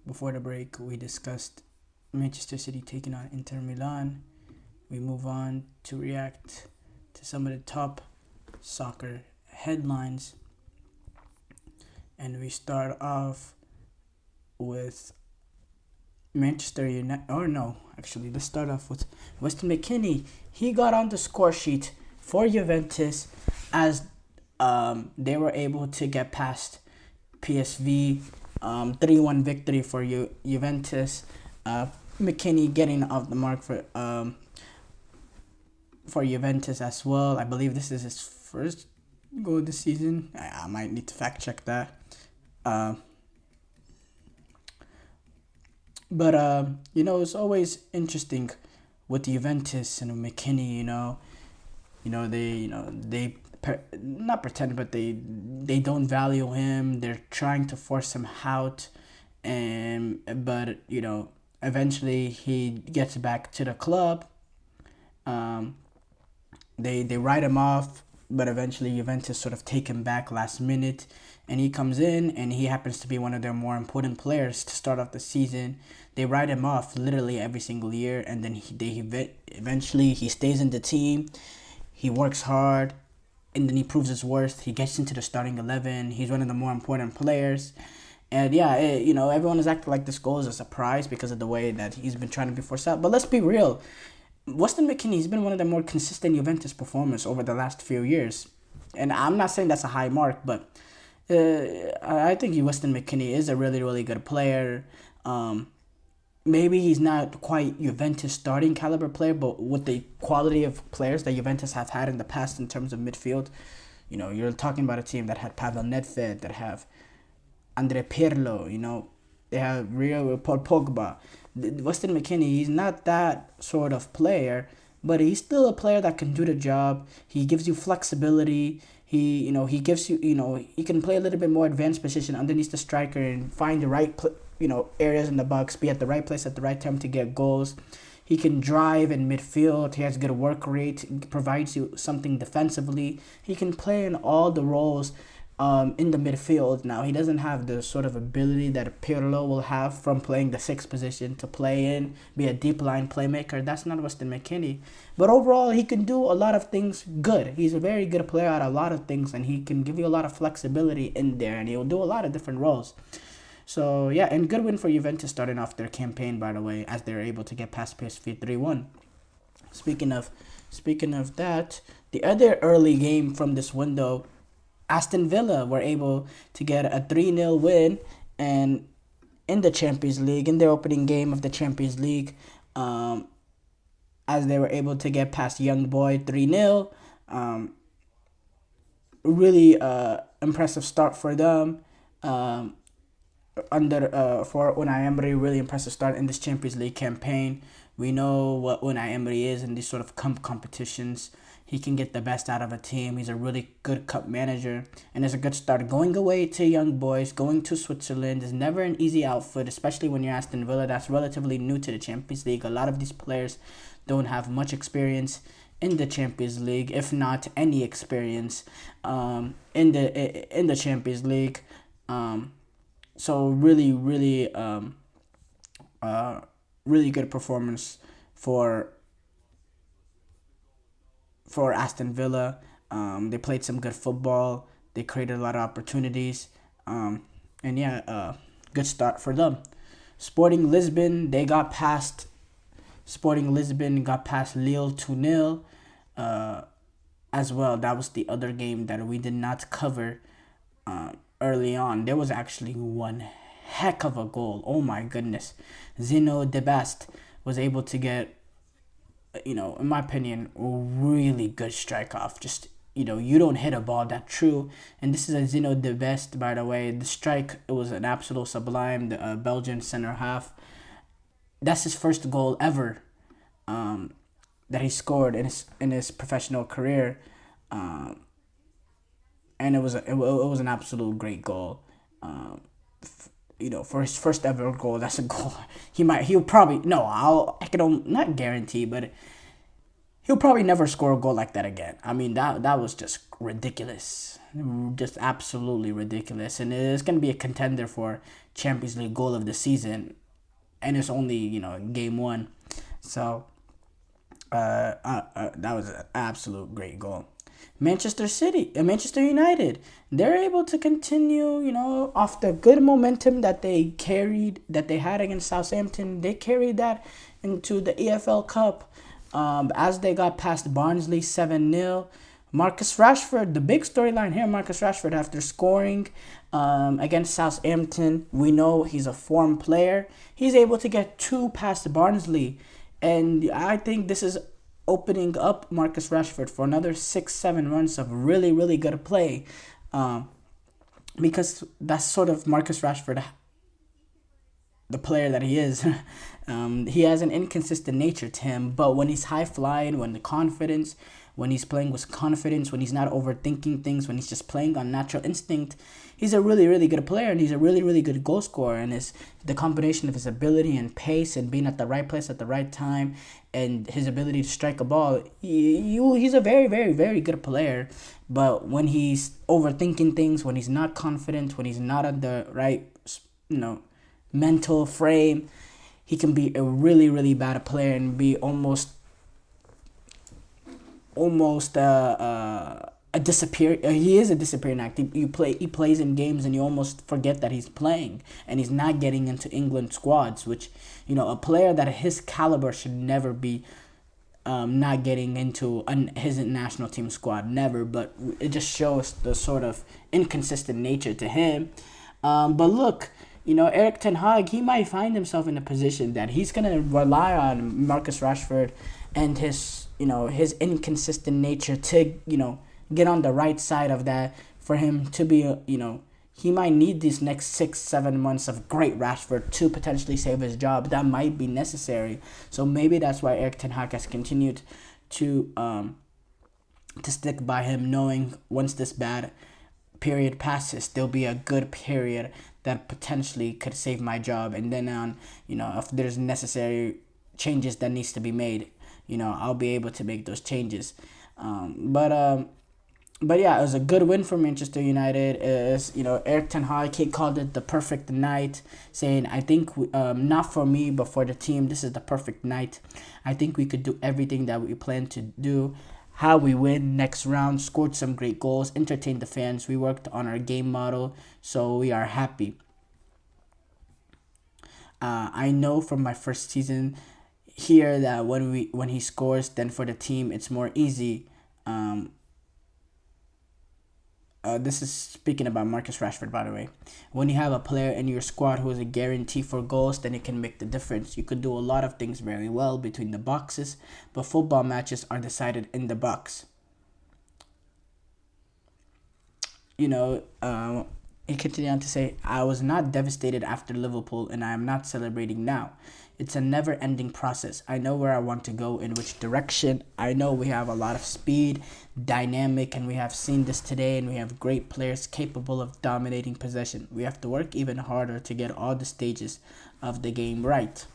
Before the break, we discussed Manchester City taking on Inter Milan. We move on to react to some of the top soccer headlines, and we start off with Manchester United. Or no, actually, let's start off with Weston McKennie. He got on the score sheet for Juventus as they were able to get past PSV. 3-1 victory for Juventus. McKennie getting off the mark for Juventus as well. I believe this is his first goal this season. I might need to fact check that. Uh, but it's always interesting with Juventus and McKennie. They not pretend, but they don't value him. They're trying to force him out, and but eventually he gets back to the club. Um, they write him off, but eventually Juventus sort of take him back last minute, and he comes in, and he happens to be one of their more important players to start off the season. They write him off literally every single year, and then eventually he stays in the team. He works hard, and then he proves his worth. He gets into the starting 11. He's one of the more important players. And yeah, everyone is acting like this goal is a surprise because of the way that he's been trying to be forced out. But let's be real. Weston McKennie has been one of the more consistent Juventus performers over the last few years. And I'm not saying that's a high mark, but I think Weston McKennie is a really, really good player. Maybe he's not quite Juventus starting caliber player, but with the quality of players that Juventus have had in the past in terms of midfield, you're talking about a team that had Pavel Nedved, that have Andre Pirlo, they have Rio Paul Pogba. Weston McKennie, he's not that sort of player, but he's still a player that can do the job. He gives you flexibility. He gives you, he can play a little bit more advanced position underneath the striker and find the right, areas in the box, be at the right place at the right time to get goals. He can drive in midfield. He has good work rate. He provides you something defensively. He can play in all the roles in the midfield. Now, he doesn't have the sort of ability that Pirlo will have from playing the sixth position to play in, be a deep line playmaker. That's not Weston McKennie. But overall, he can do a lot of things good. He's a very good player at a lot of things, and he can give you a lot of flexibility in there, and he'll do a lot of different roles. So, yeah, and good win for Juventus starting off their campaign, by the way, as they're able to get past PSV 3-1. Speaking of that, the other early game from this window, Aston Villa were able to get a 3-0 win and in the Champions League, in their opening game of the Champions League, as they were able to get past Young Boy 3-0. Really impressive start for them. For Unai Emery, really impressive start in this Champions League campaign. We know what Unai Emery is in these sort of competitions. He can get the best out of a team. He's a really good cup manager, and it's a good start. Going away to Young Boys, going to Switzerland is never an easy outfit, especially when you're Aston Villa. That's relatively new to the Champions League. A lot of these players don't have much experience in the Champions League, if not any experience in the Champions League. So really good performance for Aston Villa. They played some good football. They created a lot of opportunities. And yeah, good start for them. Sporting Lisbon, got past Lille 2-0. As well, that was the other game that we did not cover early on. There was actually one heck of a goal. Oh my goodness. Zeno De Best was able to get, in my opinion, a really good strike off. Just, you don't hit a ball that true. And this is a Zeno De Best, by the way. The strike, it was an absolute sublime. The Belgian center half. That's his first goal ever that he scored in his professional career. And it was an absolute great goal. For his first ever goal, that's a goal. He'll probably no. I can not guarantee, but he'll probably never score a goal like that again. I mean, that was just ridiculous, just absolutely ridiculous, and it's gonna be a contender for Champions League goal of the season, and it's only game one, so that was an absolute great goal. Manchester United, they're able to continue, off the good momentum that they had against Southampton. They carried that into the EFL Cup, as they got past Barnsley 7-0. Marcus Rashford, the big storyline here, Marcus Rashford, after scoring against Southampton, we know he's a form player. He's able to get two past Barnsley. And I think this is opening up Marcus Rashford for another 6-7 months of really, really good play. Because that's sort of Marcus Rashford, the player that he is. He has an inconsistent nature to him, but when he's high flying, when he's playing with confidence, when he's not overthinking things, when he's just playing on natural instinct, he's a really, really good player, and he's a really, really good goal scorer. And the combination of his ability and pace and being at the right place at the right time and his ability to strike a ball, he's a very, very, very good player. But when he's overthinking things, when he's not confident, when he's not at the right, mental frame, he can be a really, really bad player and be almost a disappear. He is a disappearing act. He plays in games and you almost forget that he's playing, and he's not getting into England squads, which a player that his caliber should never be not getting into his national team squad, never. But it just shows the sort of inconsistent nature to him. But look, Eric Ten Hag, he might find himself in a position that he's gonna rely on Marcus Rashford and his inconsistent nature to get on the right side of that for him to be he might need these next 6-7 months of great Rashford to potentially save his job. That might be necessary. So maybe that's why Eric Ten Hag has continued to stick by him, knowing once this bad period passes, there'll be a good period that potentially could save my job, and then on if there's necessary changes that needs to be made, I'll be able to make those changes. But yeah, it was a good win for Manchester United. Eric Ten Hag, he called it the perfect night, saying, I think, not for me, but for the team, this is the perfect night. I think we could do everything that we plan to do. How we win next round, scored some great goals, entertained the fans. We worked on our game model, so we are happy. I know from my first season here that when he scores, then for the team it's more easy. This is speaking about Marcus Rashford, by the way. When you have a player in your squad who is a guarantee for goals, then it can make the difference. You could do a lot of things very well between the boxes, but football matches are decided in the box. He continued on to say, I was not devastated after Liverpool, and I am not celebrating now. It's a never-ending process. I know where I want to go, in which direction. I know we have a lot of speed, dynamic, and we have seen this today, and we have great players capable of dominating possession. We have to work even harder to get all the stages of the game right.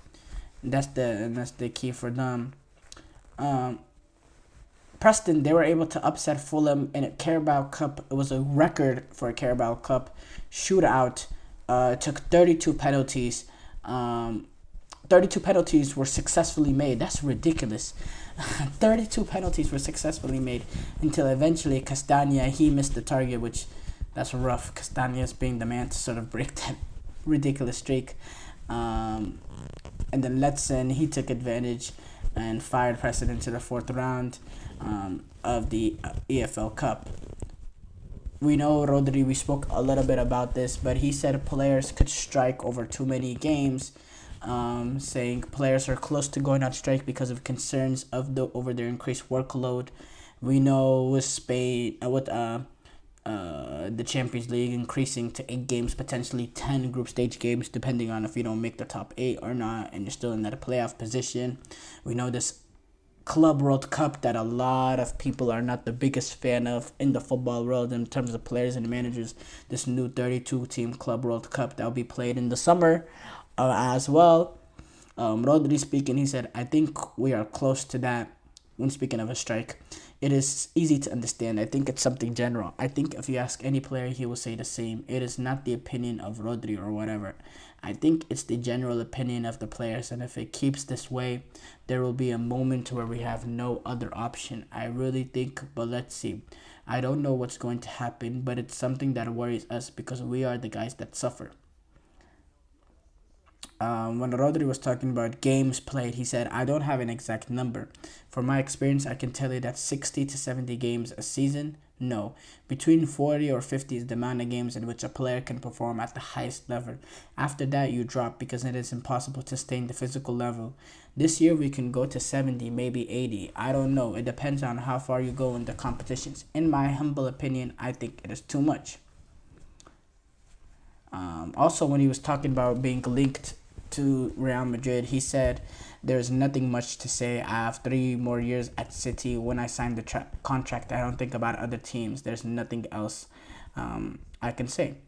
That's the key for them. Preston, they were able to upset Fulham in a Carabao Cup. It was a record for a Carabao Cup shootout. Took 32 penalties. 32 penalties were successfully made. That's ridiculous. 32 penalties were successfully made until eventually Castagna, he missed the target, which that's rough. Castagna's being the man to sort of break that ridiculous streak. And then Letson, he took advantage and fired Preston into the fourth round of the EFL Cup. We know Rodri, we spoke a little bit about this, but he said players could strike over too many games, saying players are close to going on strike because of concerns over their increased workload. We know with Spain, with the Champions League increasing to 8 games, potentially 10 group stage games, depending on if you don't make the top 8 or not, and you're still in that playoff position. We know this Club World Cup that a lot of people are not the biggest fan of in the football world in terms of players and managers. This new 32-team Club World Cup that will be played in the summer as well. Rodri speaking, he said, I think we are close to that. when speaking of a strike, it is easy to understand. I think it's something general. I think if you ask any player, he will say the same. It is not the opinion of Rodri or whatever. I think it's the general opinion of the players, and if it keeps this way, there will be a moment where we have no other option. I really think, but let's see. I don't know what's going to happen, but it's something that worries us because we are the guys that suffer. When Rodri was talking about games played, he said, I don't have an exact number. From my experience, I can tell you that 60 to 70 games a season, no. Between 40 or 50 is the amount of games in which a player can perform at the highest level. After that, you drop because it is impossible to stay in the physical level. This year, we can go to 70, maybe 80. I don't know. It depends on how far you go in the competitions. In my humble opinion, I think it is too much. Also, when he was talking about being linked to Real Madrid, he said, there's nothing much to say. I have 3 more years at City. When I signed the contract, I don't think about other teams. There's nothing else I can say.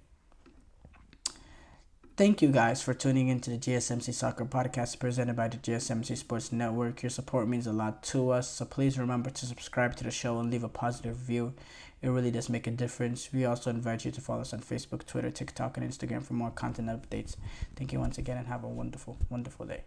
Thank you guys for tuning into the GSMC Soccer Podcast presented by the GSMC Sports Network. Your support means a lot to us, so please remember to subscribe to the show and leave a positive review. It really does make a difference. We also invite you to follow us on Facebook, Twitter, TikTok, and Instagram for more content updates. Thank you once again and have a wonderful, wonderful day.